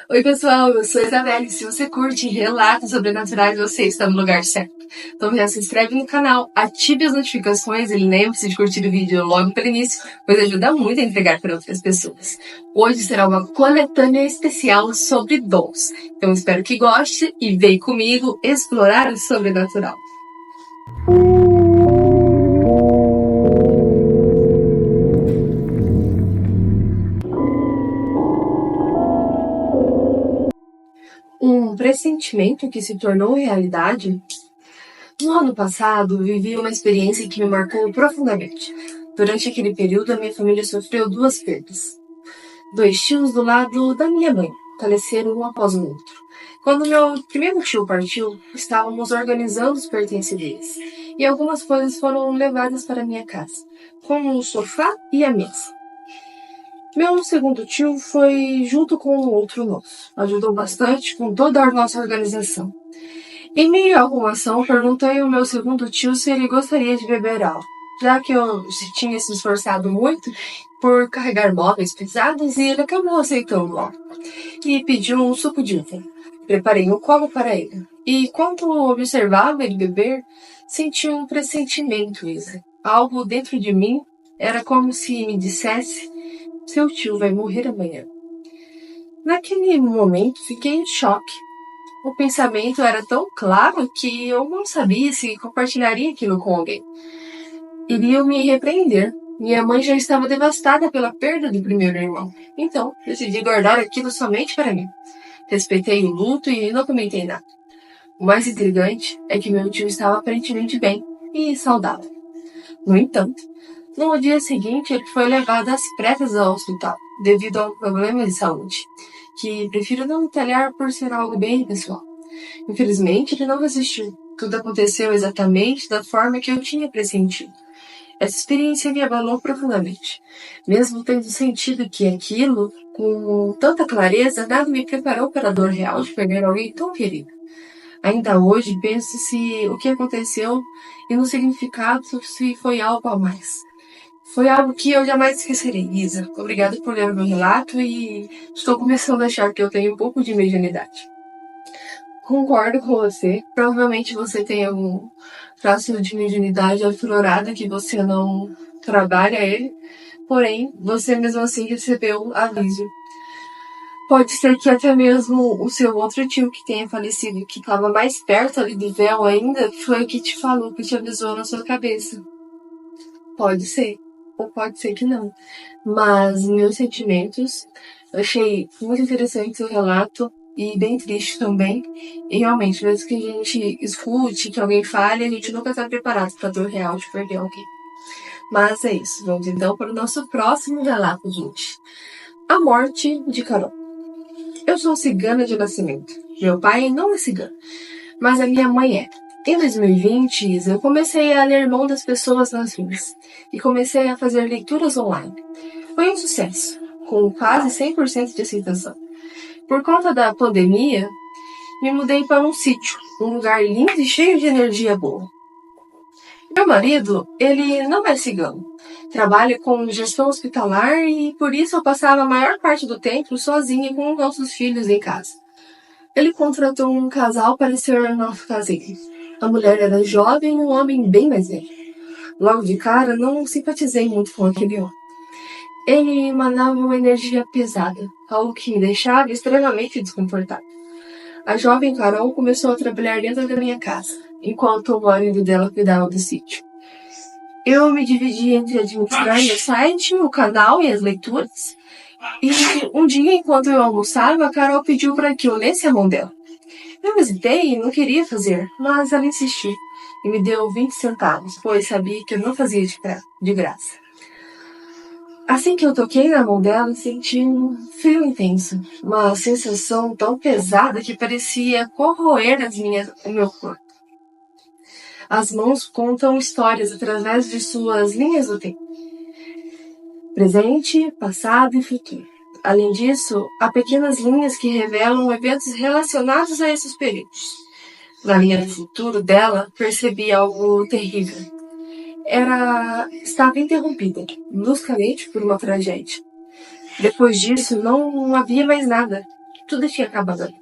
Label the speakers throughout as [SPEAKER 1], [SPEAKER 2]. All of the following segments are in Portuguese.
[SPEAKER 1] Oi, pessoal, eu sou a Isabelle. Se você curte relatos sobrenaturais, você está no lugar certo. Então já se inscreve no canal, ative as notificações e lembre-se de curtir o vídeo logo pelo início, pois ajuda muito a entregar para outras pessoas. Hoje será uma coletânea especial sobre dons. Então espero que goste e vem comigo explorar o sobrenatural. Um pressentimento que se tornou realidade? No ano passado, vivi uma experiência que me marcou profundamente. Durante aquele período, a minha família sofreu duas perdas. Dois tios do lado da minha mãe faleceram um após o outro. Quando meu primeiro tio partiu, estávamos organizando os pertences deles, e algumas coisas foram levadas para minha casa, como o sofá e a mesa. Meu segundo tio foi junto com o outro nosso. Ajudou bastante com toda a nossa organização. Em meio à arrumação, perguntei ao meu segundo tio se ele gostaria de beber algo, já que eu tinha se esforçado muito por carregar móveis pesados e ele acabou aceitando logo. E pediu um suco de uva. Preparei um copo para ele. E quando observava ele beber, senti um pressentimento, Isa. Algo dentro de mim era como se me dissesse: seu tio vai morrer amanhã. Naquele momento, fiquei em choque. O pensamento era tão claro que eu não sabia se compartilharia aquilo com alguém. Iriam me repreender. Minha mãe já estava devastada pela perda do primeiro irmão. Então, decidi guardar aquilo somente para mim. Respeitei o luto e não comentei nada. O mais intrigante é que meu tio estava aparentemente bem e saudável. No entanto, no dia seguinte ele foi levado às pressas ao hospital, devido a um problema de saúde, que prefiro não detalhar por ser algo bem pessoal. Infelizmente, ele não resistiu. Tudo aconteceu exatamente da forma que eu tinha pressentido. Essa experiência me abalou profundamente. Mesmo tendo sentido que aquilo, com tanta clareza, nada me preparou para a dor real de perder alguém tão querido. Ainda hoje, penso se o que aconteceu e no significado se foi algo a mais. Foi algo que eu jamais esquecerei, Isa. Obrigada por ler o meu relato e estou começando a achar que eu tenho um pouco de mediunidade. Concordo com você. Provavelmente você tem algum traço de mediunidade aflorada que você não trabalha ele, porém, você mesmo assim recebeu aviso. Pode ser que até mesmo o seu outro tio que tenha falecido, que estava mais perto ali do véu ainda, foi o que te falou, que te avisou na sua cabeça. Pode ser, ou pode ser que não. Mas meus sentimentos, eu achei muito interessante o relato e bem triste também. E realmente, mesmo que a gente escute, que alguém fale, a gente nunca está preparado para a dor real de perder alguém. Mas é isso, vamos então para o nosso próximo relato, gente. A morte de Carol. Eu sou cigana de nascimento. Meu pai não é cigano, mas a minha mãe é. Em 2020, eu comecei a ler Mão das Pessoas nas Ruas e comecei a fazer leituras online. Foi um sucesso, com quase 100% de aceitação. Por conta da pandemia, me mudei para um sítio, um lugar lindo e cheio de energia boa. Meu marido, ele não é cigano. Trabalha com gestão hospitalar e por isso eu passava a maior parte do tempo sozinha com nossos filhos em casa. Ele contratou um casal para ser nosso caseiro. A mulher era jovem e um homem bem mais velho. Logo de cara, não simpatizei muito com aquele homem. Ele emanava uma energia pesada, algo que me deixava extremamente desconfortável. A jovem Carol começou a trabalhar dentro da minha casa, enquanto o marido dela cuidava do sítio. Eu me dividi entre administrar meu site, o canal e as leituras. E um dia, enquanto eu almoçava, a Carol pediu para que eu lesse a mão dela. Eu hesitei e não queria fazer, mas ela insistiu e me deu 20 centavos, pois sabia que eu não fazia de graça. Assim que eu toquei na mão dela, senti um frio intenso, uma sensação tão pesada que parecia corroer o meu corpo. As mãos contam histórias através de suas linhas do tempo. Presente, passado e futuro. Além disso, há pequenas linhas que revelam eventos relacionados a esses períodos. Na linha do futuro dela, percebi algo terrível. Estava interrompida, bruscamente, por uma tragédia. Depois disso, não havia mais nada. tudo tinha acabado ali.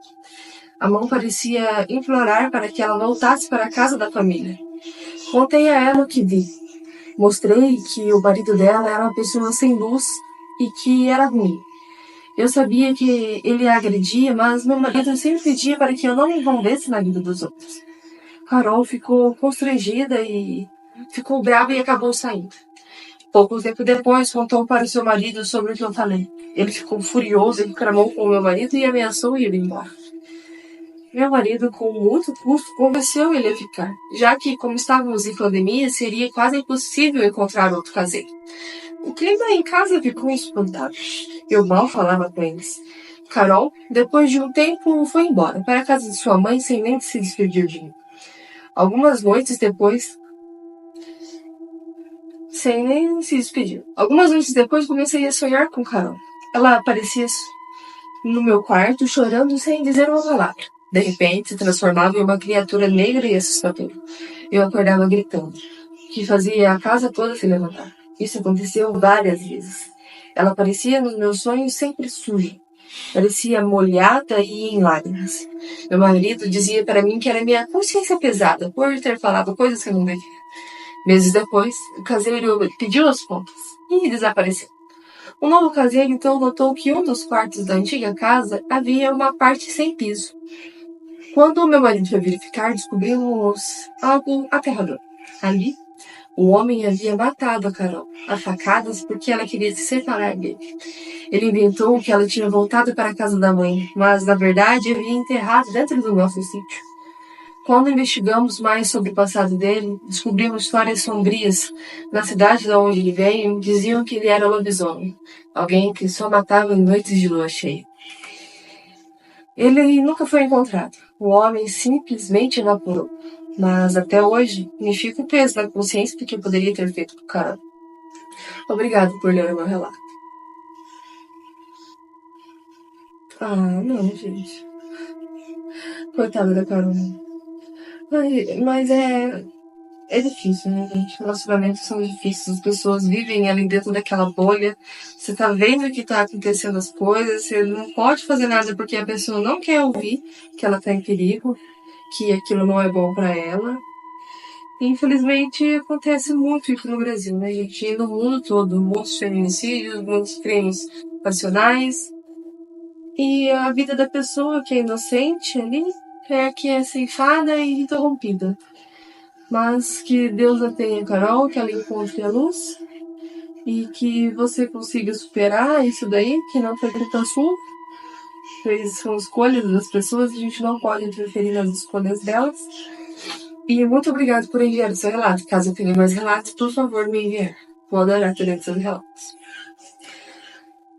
[SPEAKER 1] A mão parecia implorar para que ela voltasse para a casa da família. Contei a ela o que vi. Mostrei que o marido dela era uma pessoa sem luz e que era ruim. Eu sabia que ele a agredia, mas meu marido sempre pedia para que eu não me envolvesse na vida dos outros. Carol ficou constrangida e ficou brava e acabou saindo. Pouco tempo depois, contou para o seu marido sobre o que eu falei. Ele ficou furioso e reclamou com o meu marido e ameaçou ir embora. Meu marido, com muito custo, convenceu ele a ficar, já que, como estávamos em pandemia, seria quase impossível encontrar outro caseiro. O clima em casa ficou espantado. Eu mal falava com eles. Carol, depois de um tempo, foi embora para a casa de sua mãe sem nem se despedir de mim. Algumas noites depois, comecei a sonhar com Carol. Ela aparecia no meu quarto, chorando sem dizer uma palavra. De repente, se transformava em uma criatura negra e assustadora. Eu acordava gritando, que fazia a casa toda se levantar. Isso aconteceu várias vezes. Ela aparecia nos meus sonhos sempre suja. Parecia molhada e em lágrimas. Meu marido dizia para mim que era minha consciência pesada por ter falado coisas que eu não devia. Meses depois, o caseiro pediu as contas e desapareceu. O novo caseiro então notou que um dos quartos da antiga casa havia uma parte sem piso. Quando o meu marido foi verificar, descobrimos algo aterrador. Ali, o homem havia matado a Carol, a facadas, porque ela queria se separar dele. Ele inventou que ela tinha voltado para a casa da mãe, mas na verdade havia enterrado dentro do nosso sítio. Quando investigamos mais sobre o passado dele, descobrimos histórias sombrias. Na cidade de onde ele veio, diziam que ele era lobisomem, alguém que só matava em noites de lua cheia. Ele nunca foi encontrado. O homem simplesmente evaporou. Mas até hoje, me fica o peso na consciência do que eu poderia ter feito com o cara. Obrigado por ler o meu relato. Ah, não, gente. Coitada da Carol. Mas é difícil, né, gente? Relacionamentos são difíceis, as pessoas vivem ali dentro daquela bolha. Você tá vendo que tá acontecendo as coisas, você não pode fazer nada porque a pessoa não quer ouvir que ela tá em perigo, que aquilo não é bom pra ela. E, infelizmente, acontece muito isso no Brasil, né, gente? E no mundo todo, muitos feminicídios, muitos crimes passionais. E a vida da pessoa que é inocente ali é a que é ceifada e interrompida. Mas que Deus a tenha, Carol, que ela encontre a luz e que você consiga superar isso daí, que não foi culpa sua. São escolhas das pessoas, a gente não pode interferir nas escolhas delas. E muito obrigado por enviar o seu relato. Caso eu tenha mais relatos, por favor, me enviar. Vou adorar ter seus relatos.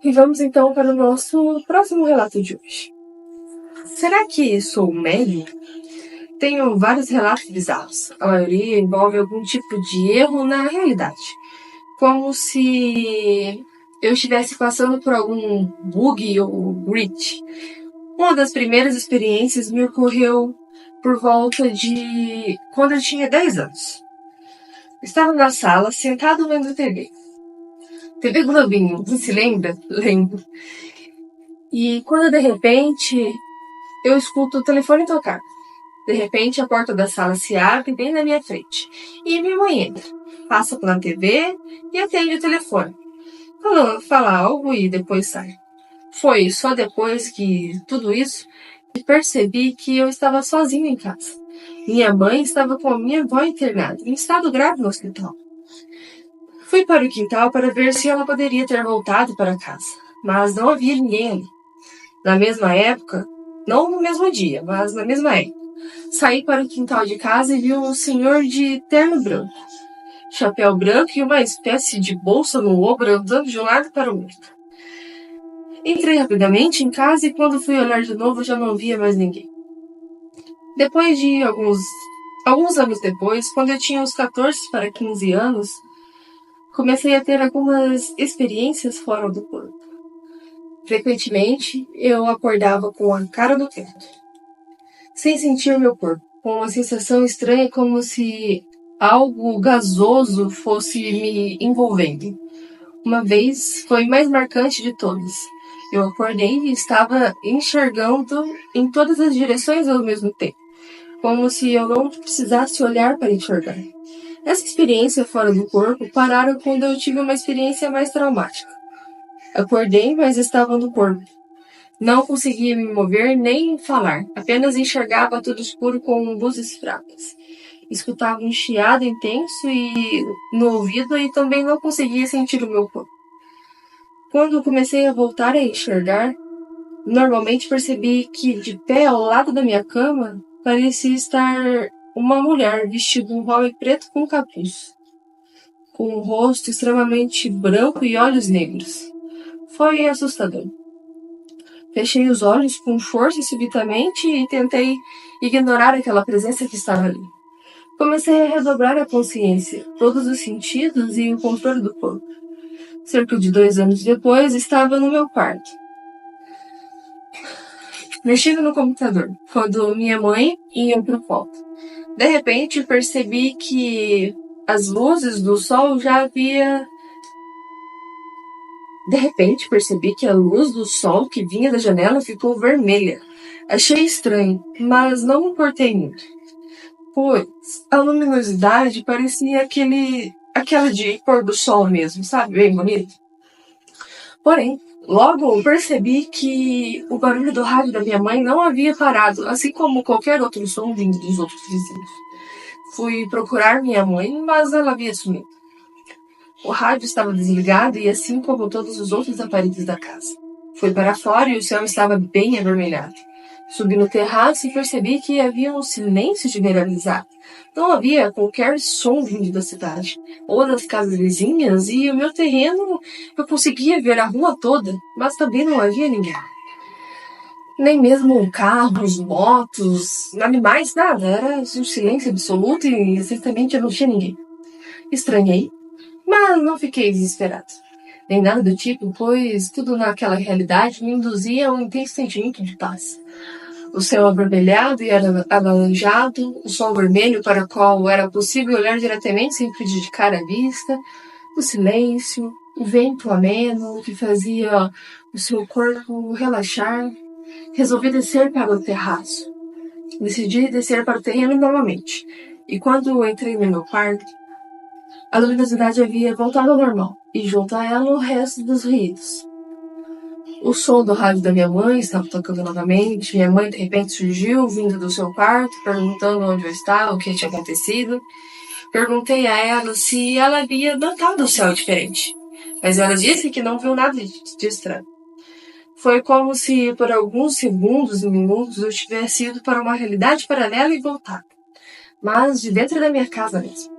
[SPEAKER 1] E vamos então para o nosso próximo relato de hoje. Será que sou médium? Tenho vários relatos bizarros. A maioria envolve algum tipo de erro na realidade. Como se eu estivesse passando por algum bug ou glitch. Uma das primeiras experiências me ocorreu por volta de quando eu tinha 10 anos. Estava na sala, sentado vendo TV. TV Globinho, você se lembra? Lembro. E quando de repente eu escuto o telefone tocar. De repente, a porta da sala se abre bem na minha frente. E minha mãe entra. Passa pela TV e atende o telefone. Fala algo e depois sai. Foi só depois que tudo isso que percebi que eu estava sozinha em casa. Minha mãe estava com a minha avó internada, em estado grave no hospital. Fui para o quintal para ver se ela poderia ter voltado para casa. Mas não havia ninguém ali. Na mesma época, não no mesmo dia, mas na mesma época, saí para o quintal de casa e vi um senhor de terno branco, chapéu branco e uma espécie de bolsa no ombro andando de um lado para o outro. Entrei rapidamente em casa e quando fui olhar de novo já não via mais ninguém. Depois de alguns anos depois, quando eu tinha uns 14 para 15 anos, comecei a ter algumas experiências fora do corpo. Frequentemente, eu acordava com a cara no teto, sem sentir meu corpo, com uma sensação estranha como se algo gasoso fosse me envolvendo. Uma vez foi mais marcante de todas. Eu acordei e estava enxergando em todas as direções ao mesmo tempo, como se eu não precisasse olhar para enxergar. Essa experiência fora do corpo pararam quando eu tive uma experiência mais traumática. Acordei, mas estava no corpo. Não conseguia me mover nem falar, apenas enxergava tudo escuro com luzes fracas. Escutava um chiado intenso no ouvido e também não conseguia sentir o meu corpo. Quando comecei a voltar a enxergar, normalmente percebi que de pé ao lado da minha cama parecia estar uma mulher vestida um robe preto com capuz, com um rosto extremamente branco e olhos negros. Foi assustador. Fechei os olhos com força subitamente e tentei ignorar aquela presença que estava ali. Comecei a redobrar a consciência, todos os sentidos e o controle do corpo. Cerca de 2 anos depois, estava no meu quarto, mexendo no computador, quando minha mãe ia para o quarto. De repente, percebi que as luzes do sol já havia... De repente, percebi que a luz do sol que vinha da janela ficou vermelha. Achei estranho, mas não me importei muito, pois a luminosidade parecia aquela de pôr do sol mesmo, sabe? Bem bonito. Porém, logo percebi que o barulho do rádio da minha mãe não havia parado, assim como qualquer outro som vindo dos outros vizinhos. Fui procurar minha mãe, mas ela havia sumido. O rádio estava desligado e assim como todos os outros aparelhos da casa. Fui para fora e o céu estava bem avermelhado. Subi no terraço e percebi que havia um silêncio generalizado. Não havia qualquer som vindo da cidade ou das casas vizinhas e o meu terreno eu conseguia ver a rua toda, mas também não havia ninguém. Nem mesmo carros, motos, animais, nada. Era um silêncio absoluto e certamente eu não tinha ninguém. Estranhei, mas não fiquei desesperado. Nem nada do tipo, pois tudo naquela realidade me induzia a um intenso sentimento de paz. O céu avermelhado e alaranjado, o sol vermelho para o qual era possível olhar diretamente sem prejudicar a vista, o silêncio, o vento ameno que fazia o seu corpo relaxar. Resolvi descer para o terraço. Decidi descer para o terreno novamente. E quando entrei no meu quarto, a luminosidade havia voltado ao normal, e junto a ela o resto dos ruídos. O som do rádio da minha mãe estava tocando novamente. Minha mãe, de repente, surgiu, vindo do seu quarto, perguntando onde eu estava, o que tinha acontecido. Perguntei a ela se ela havia notado o céu diferente, mas ela disse que não viu nada de estranho. Foi como se, por alguns segundos e minutos, eu tivesse ido para uma realidade paralela e voltado, mas de dentro da minha casa mesmo.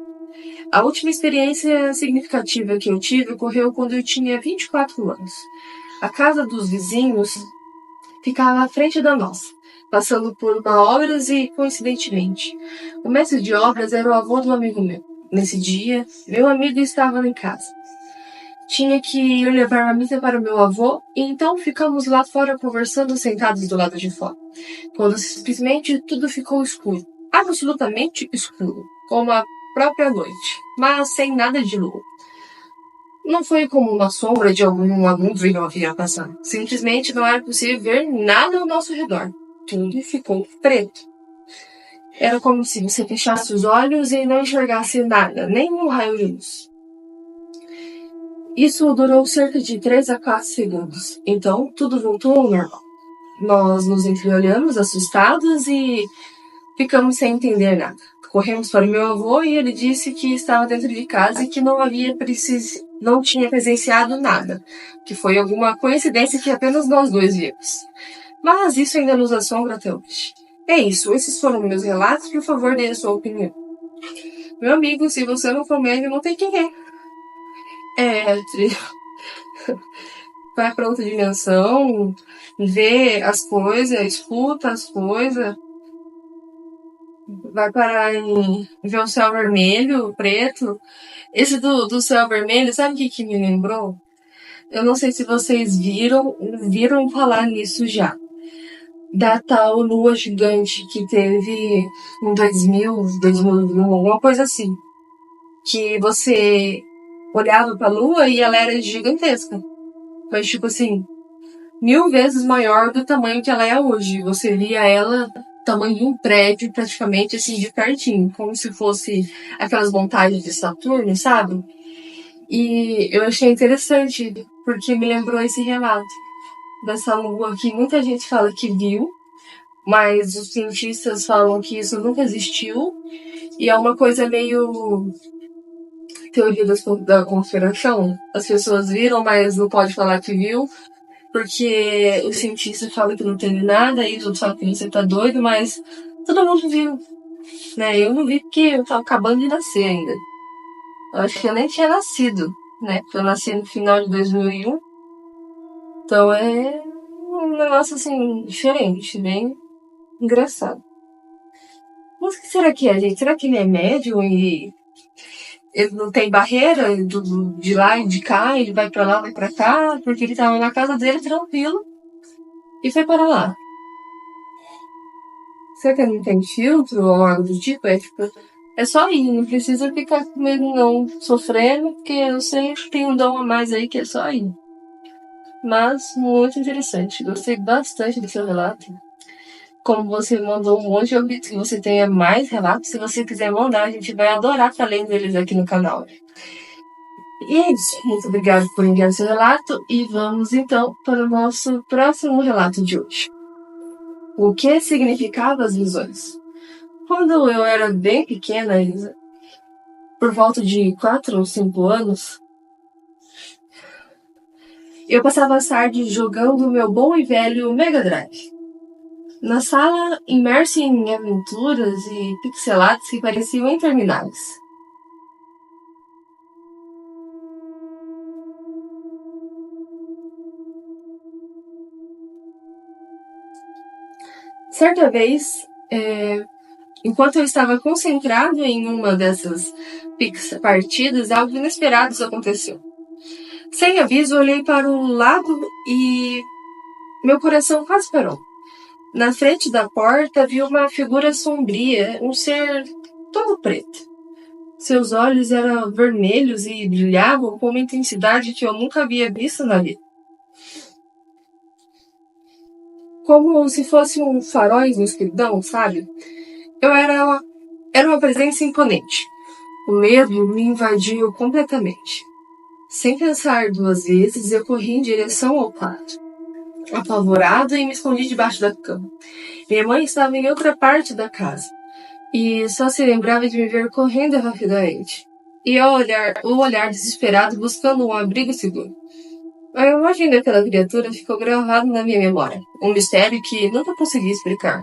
[SPEAKER 1] A última experiência significativa que eu tive ocorreu quando eu tinha 24 anos. A casa dos vizinhos ficava à frente da nossa, passando por obras e, coincidentemente, o mestre de obras era o avô do amigo meu. Nesse dia, meu amigo estava em casa. Tinha que ir levar uma missa para o meu avô, e então ficamos lá fora conversando sentados do lado de fora, quando simplesmente tudo ficou escuro, absolutamente escuro, como a própria noite, mas sem nada de lua. Não foi como uma sombra de algum brilho havia passado. Simplesmente não era possível ver nada ao nosso redor. Tudo ficou preto. Era como se você fechasse os olhos e não enxergasse nada, nem um raio de luz. Isso durou cerca de 3 a 4 segundos. Então, tudo voltou ao normal. Nós nos entreolhamos, assustados, e ficamos sem entender nada. Corremos para o meu avô e ele disse que estava dentro de casa e que não tinha presenciado nada, que foi alguma coincidência que apenas nós dois vimos. Mas isso ainda nos assombra até hoje. É isso, esses foram meus relatos, por favor, dê a sua opinião. Meu amigo, se você não for médium, não tem quem é. Vai para outra dimensão, vê as coisas, escuta as coisas, vai parar em ver o céu vermelho, preto. Esse do céu vermelho, sabe o que me lembrou? Eu não sei se vocês viram falar nisso já. Da tal lua gigante que teve em 2001, alguma coisa assim. Que você olhava pra lua e ela era gigantesca. Mas tipo assim, 1000 vezes maior do tamanho que ela é hoje. Você via ela tamanho de um prédio, praticamente assim, de pertinho, como se fosse aquelas montagens de Saturno, sabe? E eu achei interessante, porque me lembrou esse relato dessa lua que muita gente fala que viu, mas os cientistas falam que isso nunca existiu, e é uma coisa meio teoria da conspiração. As pessoas viram, mas não pode falar que viu, porque os cientistas falam que não teve nada, e os outros falam que você tá doido, mas todo mundo viu, né? Eu não vi porque eu tava acabando de nascer ainda. Eu acho que eu nem tinha nascido, né? Porque eu nasci no final de 2001. Então é um negócio assim, diferente, bem engraçado. Mas o que será que é, gente? Será que ele é médium e ele não tem barreira de lá e de cá, ele vai pra lá, vai pra cá, porque ele tava na casa dele tranquilo e foi para lá. Será que ele não tem filtro ou algo do tipo? É tipo, é só ir, não precisa ficar com medo não, sofrendo, porque eu sei que tem um dom a mais aí que é só ir. Mas muito interessante, gostei bastante do seu relato. Como você mandou um monte, eu acredito que você tenha mais relatos. Se você quiser mandar, a gente vai adorar estar lendo eles aqui no canal. E é isso. Muito obrigada por enviar seu relato. E vamos então para o nosso próximo relato de hoje. O que significavam as visões? Quando eu era bem pequena, Isa, por volta de 4 ou 5 anos, eu passava as tardes jogando o meu bom e velho Mega Drive. Na sala, imersa em aventuras e pixelados que pareciam intermináveis. Certa vez, enquanto eu estava concentrado em uma dessas partidas, algo inesperado aconteceu. Sem aviso, olhei para o lado e meu coração quase parou. Na frente da porta vi uma figura sombria, um ser todo preto. Seus olhos eram vermelhos e brilhavam com uma intensidade que eu nunca havia visto na vida. Como se fosse um faróis no escuridão, sabe? Eu era uma presença imponente. O medo me invadiu completamente. Sem pensar 2 vezes, eu corri em direção ao quarto. Apavorado, e me escondi debaixo da cama. Minha mãe estava em outra parte da casa e só se lembrava de me ver correndo rapidamente. E o olhar desesperado buscando um abrigo seguro. A imagem daquela criatura ficou gravada na minha memória, um mistério que nunca consegui explicar.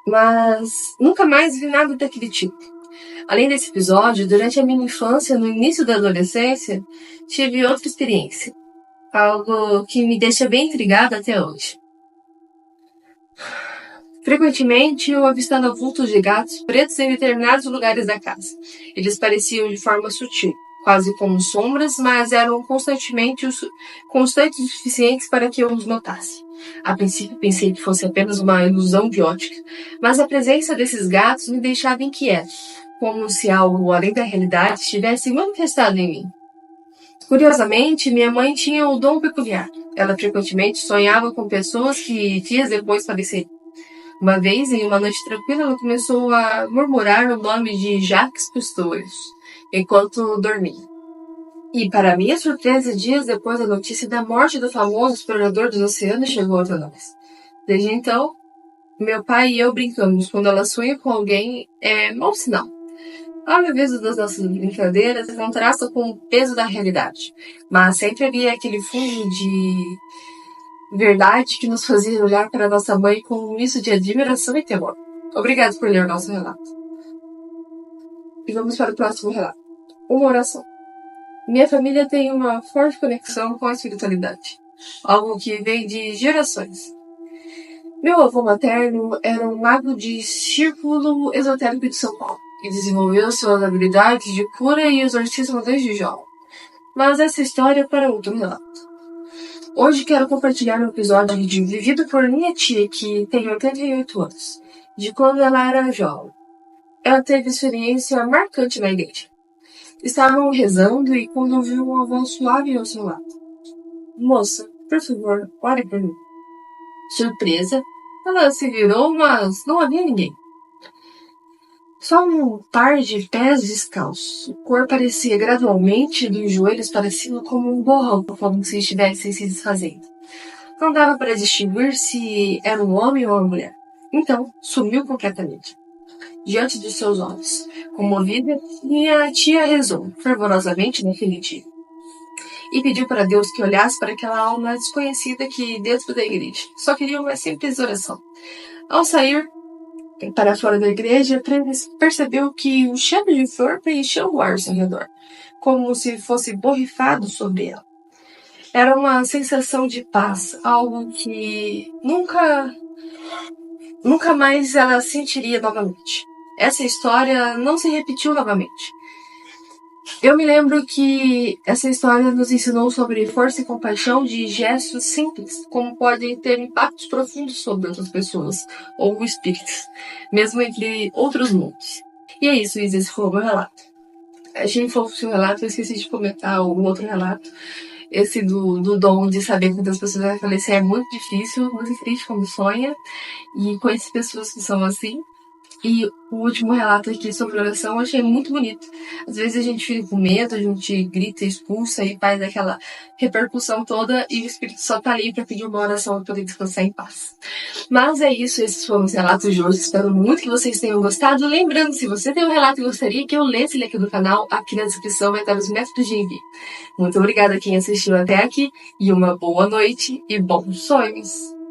[SPEAKER 1] Mas nunca mais vi nada daquele tipo. Além desse episódio, durante a minha infância, no início da adolescência, tive outra experiência. Algo que me deixa bem intrigada até hoje. Frequentemente, eu avistava vultos de gatos pretos em determinados lugares da casa. Eles pareciam de forma sutil, quase como sombras, mas eram constantes o suficientes para que eu os notasse. A princípio, pensei que fosse apenas uma ilusão de ótica, mas a presença desses gatos me deixava inquieto, como se algo além da realidade estivesse manifestado em mim. Curiosamente, minha mãe tinha um dom peculiar. Ela frequentemente sonhava com pessoas que dias depois faleceram. Uma vez, em uma noite tranquila, ela começou a murmurar o nome de Jacques Cousteau enquanto dormia. E, para minha surpresa, dias depois, a notícia da morte do famoso explorador dos oceanos chegou até nós. Desde então, meu pai e eu brincamos. Quando ela sonha com alguém, é mau sinal. A leveza das nossas brincadeiras contrasta com o peso da realidade, mas sempre havia aquele fundo de verdade que nos fazia olhar para nossa mãe com um misto de admiração e temor. Obrigado por ler nosso relato. E vamos para o próximo relato. Uma oração. Minha família tem uma forte conexão com a espiritualidade, algo que vem de gerações. Meu avô materno era um mago de círculo esotérico de São Paulo e desenvolveu suas habilidades de cura e exorcismo desde jovem. Mas essa história é para outro relato. Hoje quero compartilhar um episódio vivido por minha tia, que tem 88 anos, de quando ela era jovem. Ela teve experiência marcante na igreja. Estavam rezando e quando ouviu uma voz suave ao seu lado. Moça, por favor, ore por mim. Surpresa, ela se virou, mas não havia ninguém. Só um par de pés descalços. O corpo parecia gradualmente, dos joelhos para cima, como um borrão, como se estivessem se desfazendo. Não dava para distinguir se era um homem ou uma mulher. Então, sumiu completamente. Diante de seus olhos. Comovida, minha tia rezou fervorosamente naquele dia. E pediu para Deus que olhasse para aquela alma desconhecida que, dentro da igreja, só queria uma simples oração. Ao sair para fora da igreja, percebeu que o cheiro de flor preencheu o ar ao seu redor, como se fosse borrifado sobre ela. Era uma sensação de paz, algo que nunca mais ela sentiria novamente. Essa história não se repetiu novamente. Eu me lembro que essa história nos ensinou sobre força e compaixão de gestos simples, como podem ter impactos profundos sobre outras pessoas, ou espíritos, mesmo entre outros mundos. E é isso, Isa, esse foi o meu relato. Achei fofo o seu relato, eu esqueci de comentar o outro relato. Esse do dom de saber quantas pessoas vai falecer é muito difícil, muito triste quando sonha, e conheço pessoas que são assim. E o último relato aqui sobre oração eu achei muito bonito. Às vezes a gente fica com medo, a gente grita, expulsa e faz aquela repercussão toda e o Espírito só tá ali para pedir uma oração para poder descansar em paz. Mas é isso, esses foram os relatos de hoje. Espero muito que vocês tenham gostado. Lembrando, se você tem um relato e gostaria que eu lesse ele aqui no canal, aqui na descrição vai estar os métodos de envio. Muito obrigada a quem assistiu até aqui e uma boa noite e bons sonhos!